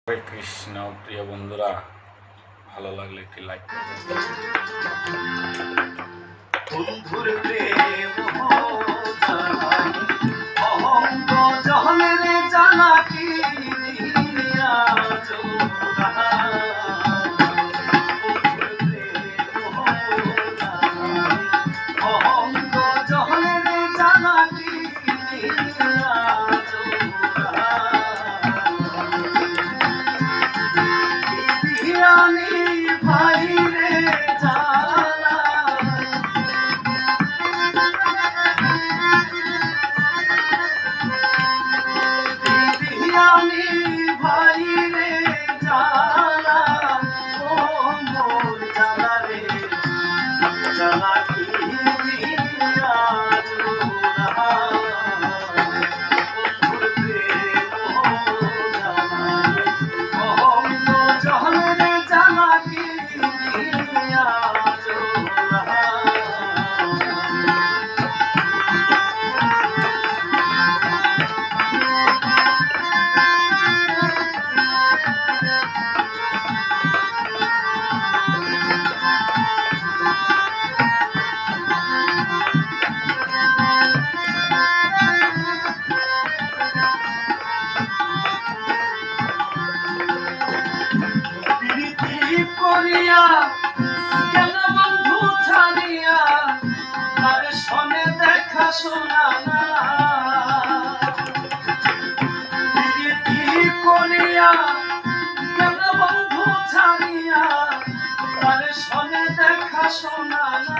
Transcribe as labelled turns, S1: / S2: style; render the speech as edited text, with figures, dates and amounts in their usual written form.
S1: হরে কৃষ্ণ। প্রিয় বন্ধুরা, ভালো লাগলে একটি লাইক করবেন।
S2: বন্ধুর প্রেম অহঙ্গ জহনের জানাকি দিয়া জোড়া অহঙ্গ জহনের জানাকি দিয়া জোড়া ভাই রে জালা দিদিয়ানি ভাই রে জালা ও মোর জালা রে জালা কি দিয়া জোড়া বন্ধুর প্রেম জালা অহঙ্গ জহনের জালা কি দিয়া জোড়া করিয়া কেন বন্ধু ছাড়িয়া তার সনে দেখা শোনা না করিয়া কেন বন্ধু ছাড়িয়া তার সনে দেখা শোনা না